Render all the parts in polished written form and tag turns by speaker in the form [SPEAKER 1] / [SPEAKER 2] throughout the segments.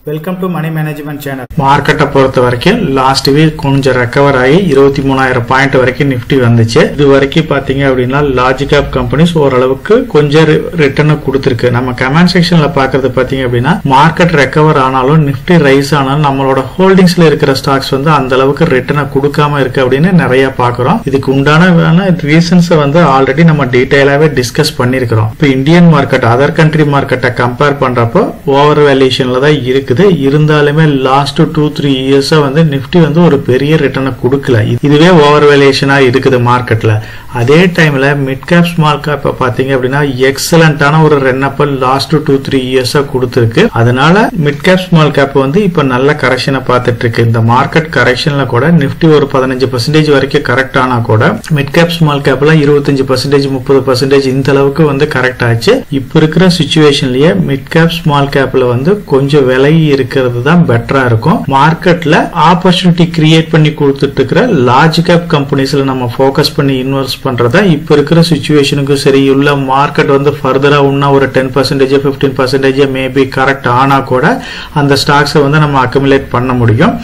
[SPEAKER 1] Welcome to money management channel. மார்க்கெட்டை பொறுத்த வரைக்கும் லாஸ்ட் வீக் கொஞ்சம் ரெக்கவர் ஆகி 23,000 பாயிண்ட் வரைக்கும் நிப்டி வந்துச்சு. இது வரைக்கும் பாத்தீங்க அப்படின்னா லார்ஜ் கேப் கம்பெனிஸ் ஓரளவுக்கு கொஞ்சம் ரிட்டர்ன் கொடுத்திருக்கு. நம்ம கமெண்ட் செக்ஷன்ல பாக்குறது பாத்தீங்க அப்படின்னா மார்க்கெட் ரெக்கவர் ஆனாலும் நிப்டி ரைஸ் ஆனாலும் நம்மளோட ஹோல்டிங்ஸ்ல இருக்கிற ஸ்டாக்ஸ் வந்து அந்த அளவுக்கு ரிட்டர்னை கொடுக்காம இருக்கு அப்படின்னு நிறைய பாக்குறோம். இதுக்கு உண்டான ரீசன்ஸ் வந்து ஆல்ரெடி நம்ம டீடைலாவே டிஸ்கஸ் பண்ணிருக்கிறோம். இப்போ இந்தியன் மார்க்கெட் அதர் கண்ட்ரி மார்க்கெட்டை கம்பேர் பண்றப்போ ஓவர் வேல்யூஷன்ல தான் இருக்கு. இருந்தாலுமே லாஸ்ட் 2-3 இயர்ஸா வந்து நிப்டி வந்து ஒரு பெரிய ரிட்டர்னை கொடுக்கல. இதுவே ஓவர் வேல்யூஷனா இருக்குது மார்க்கெட்ல. அதே டைம்ல மிட் கேப் ஸ்மால் கேப் பாத்தீங்க அப்படின்னா எக்ஸலண்டான ஒரு ரன் அப் லாஸ்ட் 2-3 இயர்ஸா கொடுத்திருக்கு. அதனால மிட் கேப் ஸ்மால் கேப் வந்து இப்ப நல்ல கரெக்ஷனை பார்த்துட்டு இருக்கு. இந்த மார்க்கெட் கரெக்ஷன்ல கூட நிப்டி ஒரு 15% வரைக்கும் கரெக்ட் ஆனா கூட மிட் கேப் ஸ்மால் கேப்ல 25%, 30% இந்த அளவுக்கு வந்து கரெக்ட் ஆச்சு. இப்ப இருக்கிற சிச்சுவேஷன்லயே மிட் கேப் ஸ்மால் கேப்ல வந்து கொஞ்சம் விலை இருக்கிறது தான் பெட்டரா இருக்கும். மார்க்கெட்ல ஆப்பர்ச்சுனிட்டி கிரியேட் பண்ணி கொடுத்துட்டு இருக்கிற லார்ஜ் கேப் கம்பெனிஸ்ல நம்ம போக்கஸ் பண்ணி இன்வெஸ்ட் பண்றதா இப்ப இருக்கிற சிச்சுவேஷனுக்கு சரி. உள்ள மார்க்கெட் வந்து ஃபர்தரா இன்னும் ஒரு 10%, 15% மேபி கரெக்ட் ஆனா கூட அந்த ஸ்டாக்ஸ் வந்து நம்ம அக்குமுலேட் பண்ண முடியும்.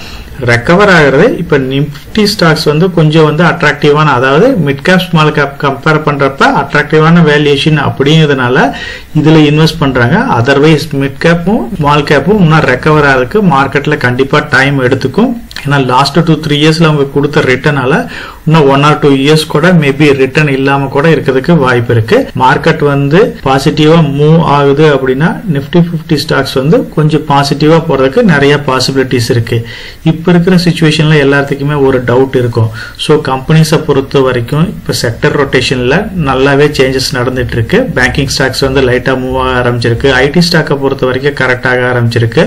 [SPEAKER 1] ரெக்கவர் ஆகிறது இப்ப நிப்டி ஸ்டாக்ஸ் வந்து கொஞ்சம் வந்து அட்ராக்டிவான, அதாவது mid cap small cap compare பண்றப்ப அட்ராக்டிவான வேல்யூஷன் அப்படிங்கிறதுனால இதுல இன்வெஸ்ட் பண்றாங்க. அதர்வைஸ் மிட் கேப்பும் ஸ்மால் கேப்பும் இன்னும் ரெக்கவர் ஆகிறதுக்கு மார்க்கெட்ல கண்டிப்பா டைம் எடுத்துக்கும். ஏன்னா லாஸ்ட் 2-3 இயர்ஸ்ல அவங்க கொடுத்த ரிட்டர்னால இன்னும் 1 or 2 இயர்ஸ் கூட மேபி ரிட்டர்ன் இல்லாம கூட இருக்கிறதுக்கு வாய்ப்பு இருக்கு. மார்க்கெட் வந்து பாசிட்டிவா மூவ் ஆகுது அப்படின்னா நிப்டி 50 ஸ்டாக்ஸ் வந்து கொஞ்சம் பாசிட்டிவா போறதுக்கு நிறைய பாசிபிலிட்டிஸ் இருக்கு. இப்ப இருக்கிற சிச்சுவேஷன்ல எல்லாத்துக்குமே ஒரு டவுட் இருக்கும். சோ கம்பெனிஸை பொறுத்த வரைக்கும் இப்ப செக்டர் ரொட்டேஷன்ல நல்லாவே சேஞ்சஸ் நடந்துட்டு இருக்கு. பேங்கிங் ஸ்டாக்ஸ் வந்து லைட்டா மூவ் ஆக ஆரம்பிச்சிருக்கு. ஐடி ஸ்டாக்கை பொறுத்த வரைக்கும் கரெக்ட் ஆக ஆரம்பிச்சிருக்கு.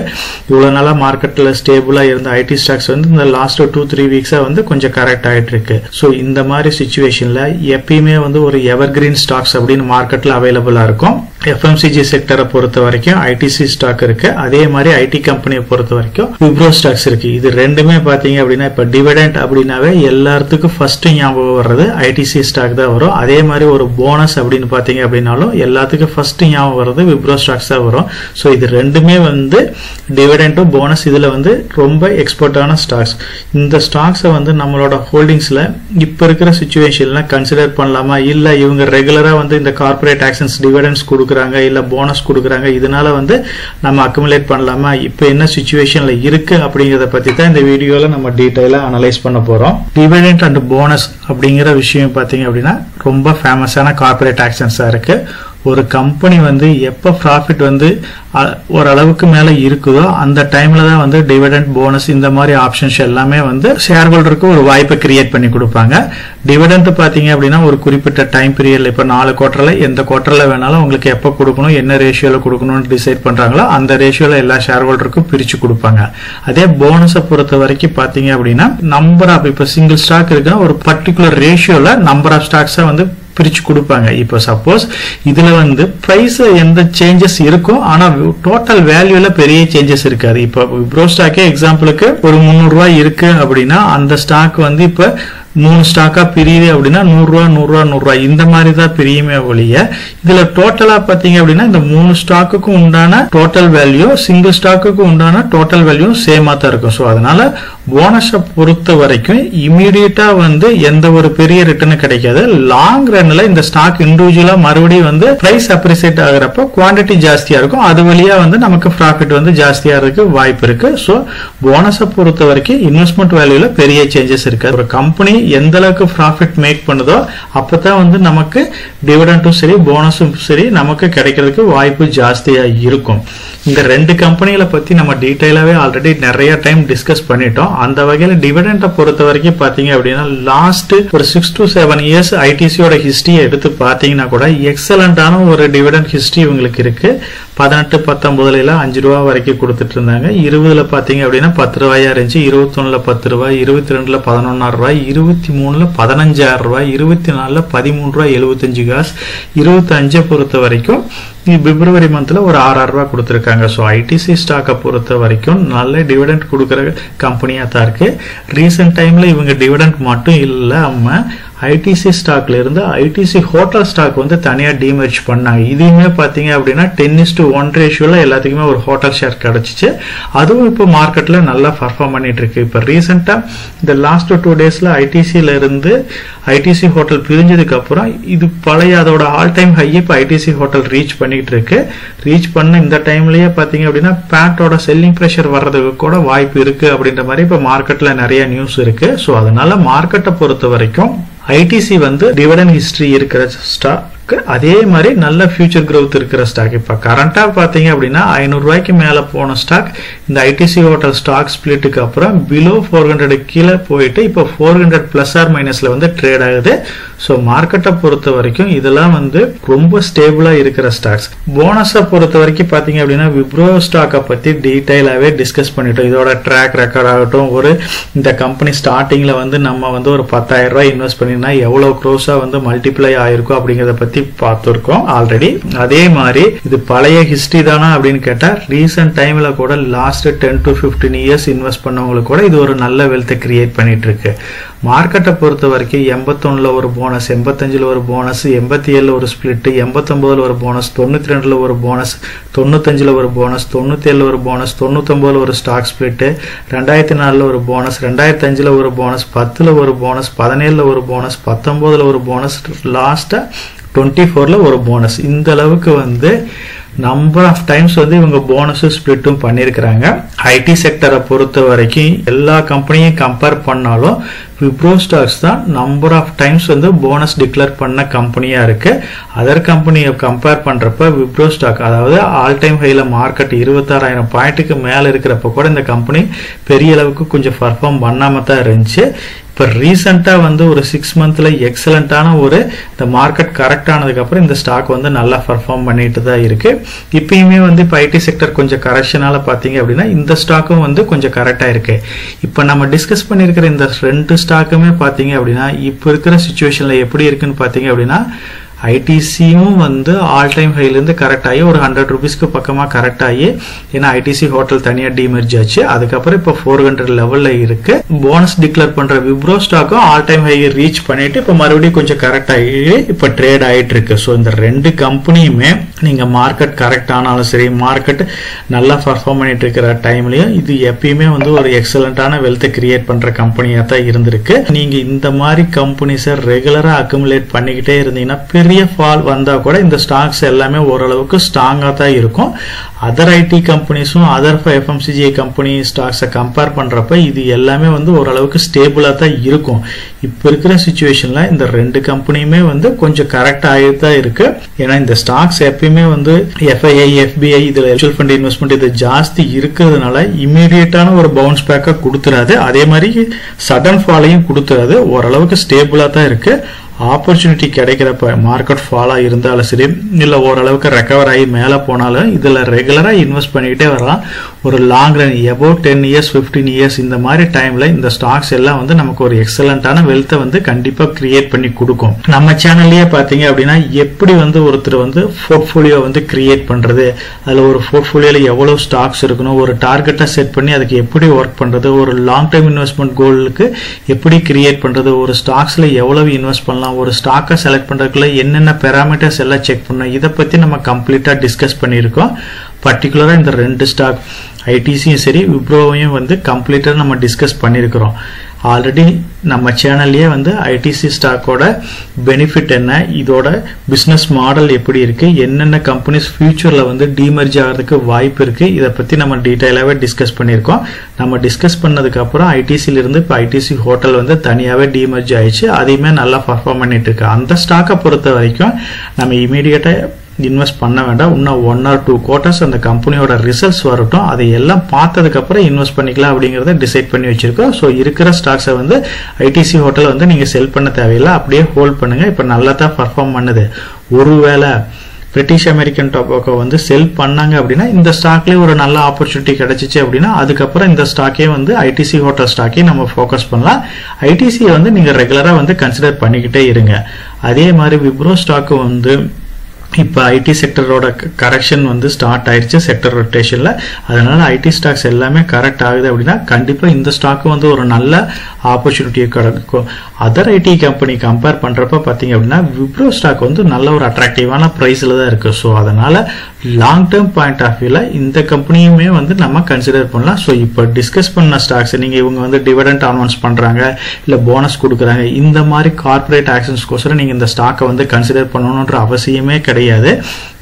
[SPEAKER 1] இவ்வளவு நாளா மார்க்கெட்ல ஸ்டேபிளா இருந்த ஐடி ஸ்டாக்ஸ் வந்து இந்த லாஸ்ட் 2-3 வீக்ஸா வந்து கொஞ்சம் கரெக்ட் ஆயிட்டு இருக்கு. சோ இந்த மாதிரி சிச்சுவேஷன்ல எப்பயுமே வந்து ஒரு எவர்கிரீன் ஸ்டாக்ஸ் அப்படின்னு மார்க்கெட்ல அவைலபிளா இருக்கும். எஃப்எம்சிஜி செக்டரை பொறுத்த வரைக்கும் ஐடிசி ஸ்டாக் இருக்கு. அதே மாதிரி ஐடி கம்பெனியை பொறுத்த வரைக்கும் விப்ரோ ஸ்டாக்ஸ் இருக்கு. இது ரெண்டுமே பாத்தீங்க அப்படின்னா இப்ப டிவிடெண்ட் அப்படின்னாவே எல்லாத்துக்கும் ஃபர்ஸ்ட் ஞாபகம் வர்றது ஐடிசி ஸ்டாக் தான் வரும். அதே மாதிரி ஒரு போனஸ் அப்படின்னு பாத்தீங்க அப்படின்னாலும் எல்லாத்துக்கும் ஃபர்ஸ்ட் ஞாபகம் வர்றது விப்ரோ ஸ்டாக்ஸ் தான் வரும். சோ இது ரெண்டுமே வந்து டிவிடெண்டும் போனஸ் இதுல வந்து ரொம்ப எக்ஸ்பர்ட்டான ஸ்டாக்ஸ். இந்த ஸ்டாக்ஸ் வந்து நம்மளோட ஹோல்டிங்ஸ்ல இப்ப இருக்கிற சிச்சுவேஷன்ல கன்சிடர் பண்ணலாமா, இல்ல இவங்க ரெகுலரா வந்து இந்த கார்பரேட் ஆக்ஷன்ஸ் டிவிடெண்ட்ஸ் கொடுக்குறாங்க இல்ல போனஸ் கொடுக்குறாங்க, இதனால வந்து நம்ம அக்குமுலேட் பண்ணலாமா, இப்ப என்ன சிச்சுவேஷன்ல இருக்கு அப்படிங்கறத பத்தி தான் இந்த வீடியோல நம்ம டீடைலா அனலைஸ் பண்ண போறோம். டிவிடெண்ட் அண்ட் போனஸ் அப்படிங்கிற விஷயம் பாத்தீங்க அப்படின்னா ரொம்ப ஃபேமஸான கார்பரேட் ஆக்ஷன்ஸா இருக்கு. ஒரு கம்பெனி வந்து எப்ப ப்ராஃபிட் வந்து ஓரளவுக்கு மேல இருக்குதோ அந்த டைம்ல தான் வந்து டிவிடெண்ட் போனஸ் இந்த மாதிரி ஆப்ஷன்ஸ் எல்லாமே வந்து ஷேர் ஹோல்டருக்கு ஒரு வாய்ப்பை கிரியேட் பண்ணி கொடுப்பாங்க. டிவிடெண்ட் பாத்தீங்க அப்படின்னா ஒரு குறிப்பிட்ட டைம் பீரியட்ல இப்ப 4 குவார்டர்ல எந்த குவார்டர்ல வேணாலும் உங்களுக்கு எப்ப கொடுக்கணும் என்ன ரேஷியோல கொடுக்கணும்னு டிசைட் பண்றாங்களோ அந்த ரேஷியோல எல்லா ஷேர் ஹோல்டருக்கும் பிரிச்சு கொடுப்பாங்க. அதே போனஸை பொறுத்த வரைக்கும் பாத்தீங்க அப்படின்னா நம்பர் ஆஃப் இப்ப சிங்கிள் ஸ்டாக் இருக்குன்னா ஒரு பர்டிகுலர் ரேஷியோல நம்பர் ஆஃப் ஸ்டாக்ஸை வந்து பிரிச்சு கொடுப்பாங்க. இப்போ சப்போஸ் இதுல வந்து பிரைஸ் எந்த சேஞ்சஸ் இருக்கும் ஆனா டோட்டல் வேல்யூல பெரிய சேஞ்சஸ் இருக்காது. இப்ப விப்ரோ ஸ்டாக்கே எக்ஸாம்பிளுக்கு ஒரு 300 ரூபாய் இருக்கு அப்படின்னா அந்த ஸ்டாக் வந்து இப்ப 3 ஸ்டாக்கா பிரியுது அப்படின்னா 100 ரூபாய் 100 ரூபாய் 100 ரூபாய் இந்த மாதிரி தான் பிரியுமே ஒழிய இதுல டோட்டலா பாத்தீங்க அப்படின்னா இந்த 3 ஸ்டாக்குக்கும் உண்டான டோட்டல் வேல்யூ சிங்கிள் ஸ்டாக்குக்கு உண்டான டோட்டல் வேல்யூ சேமா தான் இருக்கும். சோ அதனால போனஸை பொறுத்த வரைக்கும் இமீடியட்டா வந்து எந்த ஒரு பெரிய ரிட்டர்ன் கிடைக்காது. லாங் ரன்ல இந்த ஸ்டாக் இண்டிவிஜுவலா மறுபடியும் வந்து பிரைஸ் அப்ரிசியேட் ஆகிறப்ப குவான்டிட்டி ஜாஸ்தியா இருக்கும். அது வழியா வந்து நமக்கு ப்ராஃபிட் வந்து ஜாஸ்தியா இருக்கு வாய்ப்பு இருக்கு. சோ போனஸை பொறுத்த வரைக்கும் இன்வெஸ்ட்மெண்ட் வேல்யூல பெரிய சேஞ்சஸ் இருக்கு. ஒரு கம்பெனி எந்த அளவுக்கு ப்ராஃபிட் மேக் பண்ணுதோ அப்பதான் வந்து நமக்கு டிவிடெண்டும் சரி போனஸும் சரி நமக்கு கிடைக்கிறதுக்கு வாய்ப்பு ஜாஸ்தியா இருக்கும். இந்த ரெண்டு கம்பெனிகளை பத்தி நம்ம டீடைலாவே ஆல்ரெடி நிறைய டைம் டிஸ்கஸ் பண்ணிட்டோம். அந்த வகையில டிவிடெண்டை பொறுத்த வரைக்கும் பாத்தீங்க அப்படின்னா லாஸ்ட் ஒரு 6-7 இயர்ஸ் ஐடிசியோட ஹிஸ்டரியை எடுத்து பாத்தீங்கன்னா கூட எக்ஸலண்டான ஒரு டிவிடெண்ட் ஹிஸ்டரி இவங்களுக்கு இருக்கு. 18-19 5 ரூபாய் வரைக்கும் கொடுத்துட்டு இருந்தாங்க. 20 பாத்தீங்க அப்படின்னா 10 ரூபாயா இருந்துச்சு. 21 10 ரூபாய், 22 11 ரூபாய், 23 15,000 ரூபாய், 24 13 ரூபாய் 75 காசு, 25 பொறுத்த வரைக்கும் பிப்ரவரி மந்த்ல ஒரு 6,000 ரூபாய் கொடுத்திருக்காங்க. சோ ஐடிசி ஸ்டாக்கை பொறுத்த வரைக்கும் நல்ல டிவிடெண்ட் கொடுக்கிற கம்பெனியா தான் இருக்கு. ரீசெண்ட் டைம்ல இவங்க டிவிடெண்ட் மட்டும் இல்லாம ஐடிசி ஸ்டாக்ல இருந்து ஐடிசி ஹோட்டல் ஸ்டாக் வந்து தனியா டிமெர்ஜ் பண்ணாங்க. இதுவுமே பாத்தீங்க அப்படின்னா 10:1 ரேஷியோல எல்லாத்துக்குமே ஒரு ஹோட்டல் ஷேர் கிடைச்சிச்சு. அதுவும் இப்போ மார்க்கெட்ல நல்லா பர்ஃபார்ம் பண்ணிட்டு இருக்கு. இப்ப ரீசெண்டா இந்த லாஸ்ட் 2 டேஸ்ல ஐடிசில இருந்து ஐடிசி ஹோட்டல் பிரிஞ்சதுக்கு அப்புறம் இது பழைய அதோட ஆல் டைம் ஹை இப்ப ஐடிசி ஹோட்டல் ரீச் பண்ணிட்டு இருக்கு. ரீச் பண்ண இந்த டைம்லயே பாத்தீங்க அப்படின்னா பேட்டோட செல்லிங் பிரஷர் வர்றதுக்கு கூட வாய்ப்பு இருக்கு அப்படின்ற மாதிரி இப்ப மார்க்கெட்ல நிறைய நியூஸ் இருக்கு. சோ அதனால மார்க்கெட்டை பொறுத்த வரைக்கும் ஐடிசி வந்து டிவிடெண்ட் ஹிஸ்டரி இருக்கிற ஸ்டாக், அதே மாதிரி நல்ல ஃபியூச்சர் growth இருக்கிற ஸ்டாக். இப்ப கரண்டா பாத்தீங்க அப்படின்னா 500 ரூபாய்க்கு மேல போன ஸ்டாக் இந்த ஐடிசி ஹோட்டல் ஸ்டாக் ஸ்பிளிட்டுக்கு அப்புறம் பிலோ 400 கீழே போயிட்டு இப்ப 400 பிளஸ் ஆர் மைனஸ்ல வந்து ட்ரேட் ஆகுது. சோ மார்க்கெட்டை பொறுத்த வரைக்கும் இதெல்லாம் வந்து ரொம்ப ஸ்டேபிளா இருக்கிற ஸ்டாக்ஸ். போனஸை பொறுத்த வரைக்கும் பாத்தீங்க அப்படின்னா விப்ரோ ஸ்டாக்கை பத்தி டீடைலாவே டிஸ்கஸ் பண்ணிட்டோம். இதோட ட்ராக் ரெக்கார்ட் ஆகட்டும், ஒரு இந்த கம்பெனி ஸ்டார்டிங்ல வந்து நம்ம வந்து ஒரு 10,000 ரூபாய் இன்வெஸ்ட் பண்ணினா எவ்வளவு க்ரோஸா வந்து மல்டிப்ளை ஆயிருக்கும் அப்படிங்கறத பத்தி பார்த்திருக்கோம் ஆல்ரெடி. அதே மாதிரி இது பழைய ஹிஸ்டரி தானா அப்படின்னு கேட்டா ரீசன்ட் டைம்ல கூட லாஸ்ட் 10 to 15 இயர்ஸ் இன்வெஸ்ட் பண்ணவங்களுக்கு கூட இது ஒரு நல்ல வெல்த் கிரியேட் பண்ணிட்டு இருக்கு. மார்க்கெட்டை பொறுத்த வரைக்கும் 81ல ஒரு போனஸ், 85ல ஒரு போனஸ், 87ல ஒரு ஸ்பிளிட், 89ல ஒரு போனஸ், 92ல ஒரு போனஸ், 95ல ஒரு போனஸ், 97ல ஒரு போனஸ், 99ல ஒரு ஸ்டாக் ஸ்பிளிட், 2004ல ஒரு போனஸ், 2005ல ஒரு போனஸ், 10ல ஒரு போனஸ், 17ல ஒரு போனஸ், 19ல ஒரு போனஸ், லாஸ்டா 24ல ஒரு போனஸ். இந்த அளவுக்கு வந்து நம்பர் ஆஃப் டைம்ஸ் வந்து இவங்க போனஸும் ஸ்பிளிட்டும் பண்ணியிருக்கிறாங்க. ஐடி செக்டரை பொறுத்த வரைக்கும் எல்லா கம்பெனியும் கம்பேர் பண்ணாலும் விப்ரோ ஸ்டாக்ஸ் தான் நம்பர் ஆஃப் டைம்ஸ் வந்து போனஸ் டிக்ளேர் பண்ண கம்பெனியா இருக்கு. அதர் கம்பெனியை கம்பேர் பண்றப்ப விப்ரோ ஸ்டாக் அதாவது ஆல் டைம் ஹைல மார்க்கெட் 26,000 பாயிண்ட்டுக்கு மேல இருக்கிறப்ப கூட இந்த கம்பெனி பெரிய அளவுக்கு கொஞ்சம் பர்ஃபார்ம் பண்ணாம தான் இருந்துச்சு. இப்ப ரீசெண்டா வந்து ஒரு 6 மந்த்ல எக்ஸலண்டான ஒரு இந்த மார்க்கெட் கரெக்ட் ஆனதுக்கு அப்புறம் இந்த ஸ்டாக் வந்து நல்லா பர்ஃபார்ம் பண்ணிட்டு தான் இருக்கு. இப்பயுமே வந்து இப்ப ஐடி செக்டர் கொஞ்சம் கரெக்ஷனால பாத்தீங்க அப்படின்னா இந்த ஸ்டாக்கும் வந்து கொஞ்சம் கரெக்டா இருக்கு. இப்ப நம்ம டிஸ்கஸ் பண்ணிருக்கிற இந்த 2 ஸ்டாக்குமே பாத்தீங்க அப்படின்னா இப்ப இருக்கிற சிச்சுவேஷன்ல எப்படி இருக்குன்னு பாத்தீங்க அப்படின்னா ஐடிசியும் வந்து ஆல் டைம் ஹைல இருந்து கரெக்ட் ஆகி ஒரு 100 ரூபீஸ்க்கு பக்கமா கரெக்ட் ஆகி, ஏன்னா ஐடிசி ஹோட்டல் தனியா டிமெர்ஜ் ஆச்சு. அதுக்கப்புறம் இப்ப 400 லெவல்ல இருக்கு. போனஸ் டிக்ளேர் பண்ற விப்ரோ ஸ்டாக்கும் ஆல் டைம் ஹை ரீச் பண்ணிட்டு இப்ப மறுபடியும் கொஞ்சம் கரெக்ட் ஆகி இப்ப ட்ரேட் ஆயிட்டு இருக்கு. சோ இந்த 2 கம்பெனியுமே நீங்க மார்க்கெட் கரெக்ட் ஆனாலும் சரி, மார்க்கெட் நல்லா பர்ஃபார்ம் பண்ணிட்டு இருக்கிற டைம்லயும் இது எப்பயுமே வந்து ஒரு எக்ஸலண்டான வெல்த் கிரியேட் பண்ற கம்பெனியா தான் இருந்திருக்கு. நீங்க இந்த மாதிரி கம்பெனிஸை ரெகுலரா அக்குமுலேட் பண்ணிக்கிட்டே இருந்தீங்கன்னா பெரிய ஃபால் வந்தா கூட இந்த ஸ்டாக்ஸ் எல்லாமே ஓரளவுக்கு ஸ்ட்ராங்கா தான் இருக்கும். அதர் ஐடி கம்பெனிஸும் அதர் எஃப்எம்சிஜி கம்பெனி ஸ்டாக்ஸை கம்பேர் பண்றப்ப இது எல்லாமே வந்து ஓரளவுக்கு ஸ்டேபிளா தான் இருக்கும். இப்ப இருக்கிற சிச்சுவேஷன்ல இந்த 2 கம்பெனியுமே வந்து கொஞ்சம் கரெக்ட் ஆகிட்டு தான் இருக்கு. ஏன்னா இந்த ஸ்டாக்ஸ் எப்பயுமே வந்து எஃப்ஐஐ, எஃபிஐ இதுல மியூச்சுவல் ஃபண்ட் இன்வெஸ்ட்மெண்ட் இது ஜாஸ்தி இருக்கிறதுனால இமீடியட்டான ஒரு பவுன்ஸ் பேக்கை கொடுத்துறாது, அதே மாதிரி சடன் ஃபாலையும் கொடுத்துறாது. ஓரளவுக்கு ஸ்டேபிளா தான் இருக்கு. ஆப்பர்ச்சுனிட்டி கிடைக்கிறப்ப மார்க்கெட் ஃபாலா இருந்தாலும் சரி, இல்ல ஓரளவுக்கு ரெக்கவர் ஆகி மேல போனாலும் இதுல ரெகுலரா இன்வெஸ்ட் பண்ணிக்கிட்டே வரலாம். ஒரு long run about 10 years 15 years இந்த மாதிரி டைம்ல இந்த ஸ்டாக்ஸ் எல்லாம் வந்து நமக்கு ஒரு எக்ஸலண்டான வெல்த்தை வந்து கண்டிப்பா கிரியேட் பண்ணி கொடுக்கும். நம்ம சேனல்லயே பாத்தீங்க அப்படின்னா எப்படி வந்து ஒருத்தர் வந்து போர்ட்போலியோ வந்து கிரியேட் பண்றது, அதுல ஒரு போர்ட்போலியோல எவ்வளவு ஸ்டாக்ஸ் இருக்கணும், ஒரு டார்கெட்டை செட் பண்ணி அதுக்கு எப்படி ஒர்க் பண்றது, ஒரு லாங் டைம் இன்வெஸ்ட்மெண்ட் கோலுக்கு எப்படி கிரியேட் பண்றது, ஒரு ஸ்டாக்ஸ்ல எவ்வளவு இன்வெஸ்ட் பண்ணலாம், ஒரு ஸ்டாக்கை செலக்ட் பண்றதுக்குள்ள என்னென்ன பாராமீட்டர்ஸ் எல்லாம் செக் பண்ணணும், இதை பத்தி நம்ம கம்ப்ளீட்டா டிஸ்கஸ் பண்ணியிருக்கோம். பர்டிகுலரா இந்த 2 ஸ்டாக் ஐடிசியும் சரி விப்ரோவையும் வந்து கம்ப்ளீட்டா நம்ம டிஸ்கஸ் பண்ணியிருக்கிறோம். ஆல்ரெடி நம்ம சேனல்லயே வந்து ஐடிசி ஸ்டாக்கோட பெனிஃபிட் என்ன, இதோட பிசினஸ் மாடல் எப்படி இருக்கு, என்னென்ன கம்பெனிஸ் ஃபியூச்சர்ல வந்து டிமெர்ஜ் ஆகிறதுக்கு வாய்ப்பு இருக்கு, இதை பத்தி நம்ம டீடைலாவே டிஸ்கஸ் பண்ணியிருக்கோம். நம்ம டிஸ்கஸ் பண்ணதுக்கு அப்புறம் ஐடிசில இருந்து இப்ப ஐடிசி ஹோட்டல் வந்து தனியாவே டிமெர்ஜ் ஆயிடுச்சு, அதையுமே நல்லா பர்ஃபார்ம் பண்ணிட்டு இருக்கு. அந்த ஸ்டாக்கை பொறுத்த வரைக்கும் நம்ம இமீடியட்டா இன்வெஸ்ட் பண்ண வேண்டாம். இன்னும் 1 or 2 குவார்ட்டர்ஸ் அந்த கம்பெனியோட ரிசல்ட்ஸ் வரட்டும், அதை எல்லாம் பார்த்ததுக்கு அப்புறம் இன்வெஸ்ட் பண்ணிக்கலாம் அப்படிங்கறத டிசைட் பண்ணி வச்சிருக்கோம். சோ இருக்கிற ஸ்டாக்ஸை வந்து ஐடிசி ஹோட்டல் வந்து நீங்க செல் பண்ண தேவையில்லை, அப்படியே ஹோல்ட் பண்ணுங்க. இப்ப நல்லா தான் பர்ஃபார்ம் பண்ணுது. ஒருவேளை பிரிட்டிஷ் அமெரிக்கன் டொபாக்கோ வந்து செல் பண்ணாங்க அப்படின்னா இந்த ஸ்டாக்லயே ஒரு நல்ல ஆப்பர்ச்சுனிட்டி கிடைச்சிச்சு அப்படின்னா அதுக்கப்புறம் இந்த ஸ்டாக்கே வந்து ஐடிசி ஹோட்டல் ஸ்டாக்கே நம்ம ஃபோக்கஸ் பண்ணலாம். ஐடிசியை வந்து நீங்க ரெகுலரா வந்து கன்சிடர் பண்ணிக்கிட்டே இருங்க. அதே மாதிரி விப்ரோ ஸ்டாக் வந்து இப்ப ஐடி செக்டரோட கரெக்ஷன் வந்து ஸ்டார்ட் ஆயிருச்சு செக்டர் ரொட்டேஷன்ல. அதனால ஐடி ஸ்டாக்ஸ் எல்லாமே கரெக்ட் ஆகுது அப்படின்னா கண்டிப்பா இந்த ஸ்டாக் வந்து ஒரு நல்ல ஆப்பர்ச்சுனிட்டியை கிடைக்கும். அதர் ஐடி கம்பெனி கம்பேர் பண்றப்ப பாத்தீங்க அப்படின்னா விப்ரோ ஸ்டாக் வந்து நல்ல ஒரு அட்ராக்டிவான பிரைஸ்ல தான் இருக்கு. ஸோ அதனால லாங் டேர்ம் பாயிண்ட் ஆஃப் வியூல இந்த கம்பெனியுமே வந்து நம்ம கன்சிடர் பண்ணலாம். ஸோ இப்போ டிஸ்கஸ் பண்ண ஸ்டாக்ஸ் நீங்க இவங்க வந்து டிவிடெண்ட் அனௌன்ஸ் பண்றாங்க இல்ல போனஸ் கொடுக்குறாங்க, இந்த மாதிரி கார்பரேட் ஆக்ஷன்ஸ்க்கோசரம் நீங்க இந்த ஸ்டாக்கை வந்து கன்சிடர் பண்ணணும்ன்ற அவசியமே கிடையாது.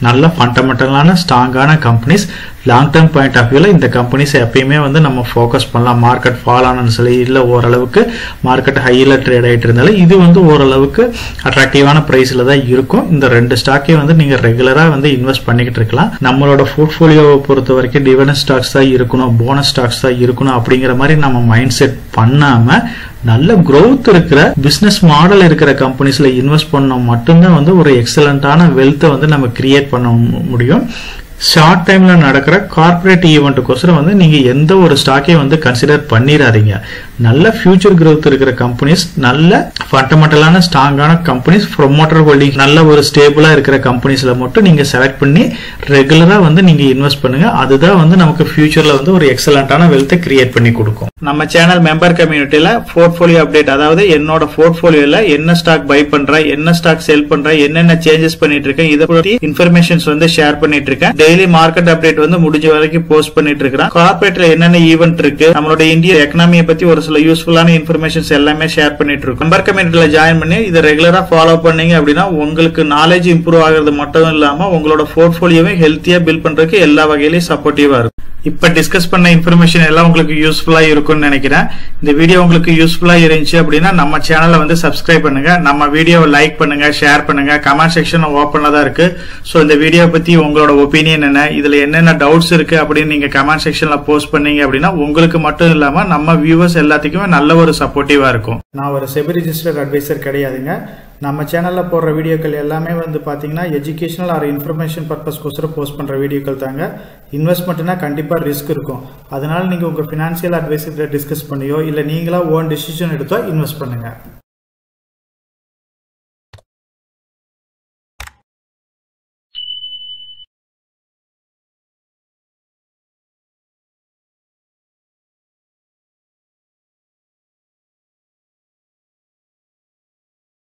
[SPEAKER 1] நல்ல ஃபண்டமெண்டலான ஸ்ட்ராங்கான companies long term point of வியூல இந்த கம்பெனிஸ் எப்பயுமே வந்து நம்ம ஃபோக்கஸ் பண்ணலாம். மார்க்கெட் ஃபால் ஆனு சொல்லி இல்ல ஓரளவுக்கு மார்க்கெட் ஹைல ட்ரேட் ஆயிட்டு இருந்தாலும் இது வந்து ஓரளவுக்கு அட்ராக்டிவான பிரைஸ்ல தான் இருக்கும். இந்த ரெண்டு ஸ்டாக்கே வந்து நீங்க ரெகுலரா வந்து இன்வெஸ்ட் பண்ணிக்கிட்டு இருக்கலாம். நம்மளோட போர்ட்ஃபோலியோவை பொறுத்த வரைக்கும் டிவிடெண்ட் ஸ்டாக்ஸ் தான் இருக்கணும், போனஸ் ஸ்டாக்ஸ் தான் இருக்கணும் அப்படிங்கிற மாதிரி நம்ம மைண்ட் செட் பண்ணாம நல்ல growth இருக்கிற பிசினஸ் மாடல் இருக்கிற கம்பெனிஸ்ல இன்வெஸ்ட் பண்ண மட்டும்தான் வந்து ஒரு எக்ஸலண்டான வெல்த்தை வந்து நம்ம கிரியேட் பண்ண முடியும். ஷார்ட் டைம்ல நடக்கிற கார்பரேட் ஈவெண்ட்டுக்கோசரம் வந்து நீங்க எந்த ஒரு ஸ்டாக்கையும் வந்து கன்சிடர் பண்ணிடாதீங்க. நல்ல ஃபியூச்சர் growth இருக்கிற கம்பெனிஸ், நல்ல ஃபண்டமெண்டலான ஸ்ட்ராங்கான கம்பெனிஸ், ப்ரொமோட்டர் ஹோல்டிங் நல்ல ஒரு ஸ்டேபிளா இருக்கிற கம்பெனிஸ்ல மட்டும் நீங்க செலக்ட் பண்ணி ரெகுலரா வந்து நீங்க இன்வெஸ்ட் பண்ணுங்க. அதுதான் வந்து நமக்கு ஃபியூச்சர்ல வந்து ஒரு எக்ஸலண்டான வெல்த்தை கிரியேட் பண்ணி கொடுக்கும். நம்ம சேனல் மெம்பர் கம்யூனிட்டியில போர்ட்ஃபோலியோ அப்டேட், அதாவது என்னோட போர்ட்ஃபோலியோல என்ன ஸ்டாக் பை பண்றேன், என்ன ஸ்டாக் செல் பண்றேன், என்னென்ன சேஞ்சஸ் பண்ணிட்டு இருக்கேன், இதை பத்தி இன்ஃபர்மேஷன்ஸ் வந்து ஷேர் பண்ணிட்டு இருக்கேன். டெய்லி மார்க்கெட் அப்டேட் வந்து முடிஞ்ச வரைக்கும் போஸ்ட் பண்ணிட்டு இருக்கேன். கார்பரேட்ல என்னென்ன ஈவென்ட் இருக்கு, நம்மளோட இந்திய எக்கனாமியை பத்தி ஒரு சில யூஸ்ஃபுல்லான இன்ஃபர்மேஷன்ஸ் எல்லாமே ஷேர் பண்ணிட்டு இருக்கோம். மெம்பர் கம்யூனிட்டியில ஜாயின் பண்ணி இதை ரெகுலரா ஃபாலோ பண்ணீங்க அப்படின்னா உங்களுக்கு நாலேஜ் இம்ப்ரூவ் ஆகிறது மட்டும் இல்லாம உங்களோட போர்ட்ஃபோலியோவை ஹெல்த்தியா பில்ட் பண்றதுக்கு எல்லா வகையிலும் சப்போர்ட்டிவா இருக்கும். இப்ப டிஸ்கஸ் பண்ண இன்ஃபர்மேஷன் எல்லாம் உங்களுக்கு யூஸ்ஃபுல்லா இருக்கும்னு நினைக்கிறேன். இந்த வீடியோ உங்களுக்கு யூஸ்ஃபுல்லா இருந்துச்சு அப்படின்னா நம்ம சேனலை வந்து சப்ஸ்கிரைப் பண்ணுங்க, நம்ம வீடியோவை லைக் பண்ணுங்க, ஷேர் பண்ணுங்க. கமெண்ட் செக்ஷன் ஓப்பன்ல தான் இருக்கு. சோ இந்த வீடியோ பத்தி உங்களோட ஒப்பீனியன் என்ன, இதுல என்னென்ன டவுட்ஸ் இருக்கு அப்படின்னு நீங்க கமெண்ட் செக்ஷன்ல போஸ்ட் பண்ணீங்க அப்படின்னா உங்களுக்கு மட்டும் இல்லாம நம்ம வியூவர்ஸ் எல்லாத்துக்குமே நல்ல ஒரு சப்போர்ட்டிவா இருக்கும். நான் ஒரு செபி ரிஜிஸ்டர்ட் அட்வைசர் கிடையாதுங்க. நம்ம சேனல்ல போடுற வீடியோக்கள் எல்லாமே வந்து பாத்தீங்கன்னா எஜுகேஷனல் ஆர் இன்ஃபர்மேஷன் பர்பஸ்க்கோசரம் போஸ்ட் பண்ற வீடியோக்கள் தாங்க. இன்வெஸ்ட்மெண்ட்னா கண்டிப்பா ரிஸ்க் இருக்கும். அதனால நீங்க உங்க பினான்சியல் அட்வைசர் டிஸ்கஸ் பண்ணியோ இல்ல நீங்களா ஓன் டிசிஷன் எடுத்தோ இன்வெஸ்ட் பண்ணுங்க.